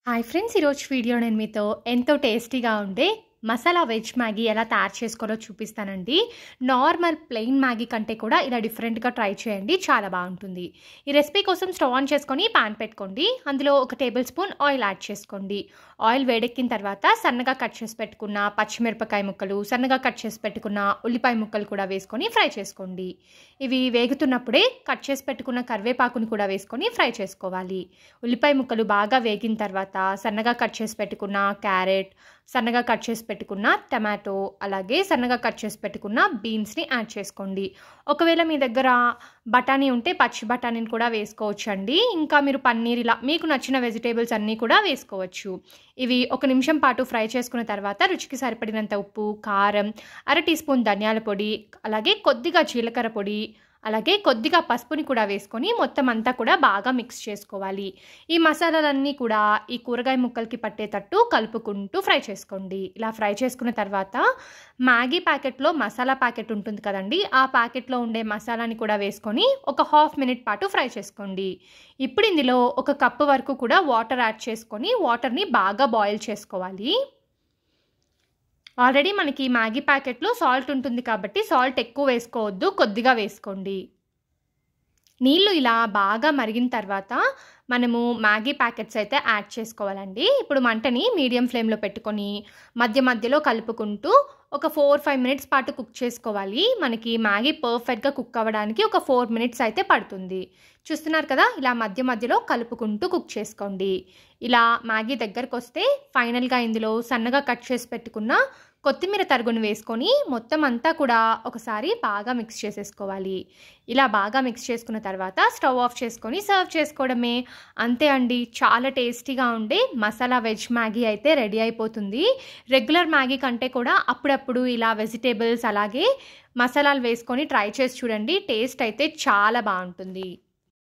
Hi friends, ఈరోజు video నేను మీతో ఎంతో టేస్టీగా ఉండే మసాలా వెజ్ మ్యాగీ ఎలా తయారు చేసుకోవాలో చూపిస్తానండి. నార్మల్ ప్లెయిన్ మ్యాగీ కంటే కూడా ఇలా డిఫరెంట్గా ట్రై చేయండి, చాలా బాగుంటుంది. ఈ రెసిపీ కోసం స్టవ్ ఆన్ చేసుకొని పాన్ పెట్టుకోండి. అందులో 1 టేబుల్ స్పూన్ ఆయిల్ యాడ్ చేసుకోండి. ఆయిల్ వేడెక్కిన తర్వాత సన్నగా కట్ చేసి పెట్టుకున్న పచ్చిమిరపకాయ ముక్కలు, సన్నగా కట్ చేసి పెట్టుకున్న ఉల్లిపాయ ముక్కలు కూడా వేసుకొని ఫ్రై చేసుకోండి. ఇవి వేగుతున్నప్పుడే కట్ చేసి పెట్టుకున్న కరివేపాకుని కూడా వేసుకొని ఫ్రై చేసుకోవాలి. ఉల్లిపాయ ముక్కలు బాగా వేగిన తర్వాత సన్నగా కట్ చేసి పెట్టుకున్న క్యారెట్, సన్నగా కట్ చేసి పెట్టుకున్న టమాటో, అలాగే సన్నగా కట్ చేసి పెట్టుకున్న బీన్స్ని యాడ్ చేసుకోండి. ఒకవేళ మీ దగ్గర బఠానీ ఉంటే పచ్చి బఠానీని కూడా వేసుకోవచ్చు అండి. ఇంకా మీరు పన్నీర్, ఇలా మీకు నచ్చిన వెజిటేబుల్స్ అన్నీ కూడా వేసుకోవచ్చు. ఇవి 1 నిమిషం పాటు ఫ్రై చేసుకున్న తర్వాత రుచికి సరిపడినంత ఉప్పు, కారం, 1/2 టీ స్పూన్ ధనియాల పొడి, అలాగే కొద్దిగా జీలకర్ర పొడి, అలాగే కొద్దిగా పసుపుని కూడా వేసుకొని మొత్తం అంతా కూడా బాగా మిక్స్ చేసుకోవాలి. ఈ మసాలాలన్నీ కూడా ఈ కూరగాయ ముక్కలకి పట్టేటట్టు కలుపుకుంటూ ఫ్రై చేసుకోండి. ఇలా ఫ్రై చేసుకున్న తర్వాత మ్యాగీ ప్యాకెట్లో మసాలా ప్యాకెట్ ఉంటుంది కదండి, ఆ ప్యాకెట్లో ఉండే మసాలాని కూడా వేసుకొని ఒక 1/2 మినిట్ పాటు ఫ్రై చేసుకోండి. ఇప్పుడు ఇందులో 1 కప్పు వరకు కూడా వాటర్ యాడ్ చేసుకొని వాటర్ని బాగా బాయిల్ చేసుకోవాలి. ఆల్రెడీ మనకి మ్యాగీ ప్యాకెట్లో సాల్ట్ ఉంటుంది కాబట్టి సాల్ట్ ఎక్కువ వేసుకోవద్దు, కొద్దిగా వేసుకోండి. నీళ్ళు ఇలా బాగా మరిగిన తర్వాత మనము మ్యాగీ ప్యాకెట్స్ అయితే యాడ్ చేసుకోవాలండి. ఇప్పుడు మంటని మీడియం ఫ్లేమ్లో పెట్టుకొని మధ్య మధ్యలో కలుపుకుంటూ ఒక 4-5 మినిట్స్ పాటు కుక్ చేసుకోవాలి. మనకి మ్యాగీ పర్ఫెక్ట్గా కుక్ అవ్వడానికి ఒక 4 మినిట్స్ అయితే పడుతుంది. చూస్తున్నారు కదా, ఇలా మధ్య మధ్యలో కలుపుకుంటూ కుక్ చేసుకోండి. ఇలా మ్యాగీ దగ్గరకు వస్తే ఫైనల్గా ఇందులో సన్నగా కట్ చేసి పెట్టుకున్న కొత్తిమీర తరుగును వేసుకొని మొత్తం అంతా కూడా ఒకసారి బాగా మిక్స్ చేసేసుకోవాలి. ఇలా బాగా మిక్స్ చేసుకున్న తర్వాత స్టవ్ ఆఫ్ చేసుకొని సర్వ్ చేసుకోవడమే. అంతే అండి, చాలా టేస్టీగా ఉండే మసాలా వెజ్ మ్యాగీ అయితే రెడీ అయిపోతుంది. రెగ్యులర్ మ్యాగీ కంటే కూడా అప్పుడప్పుడు ఇలా వెజిటేబుల్స్ అలాగే మసాలాలు వేసుకొని ట్రై చేసి చూడండి, టేస్ట్ అయితే చాలా బాగుంటుంది.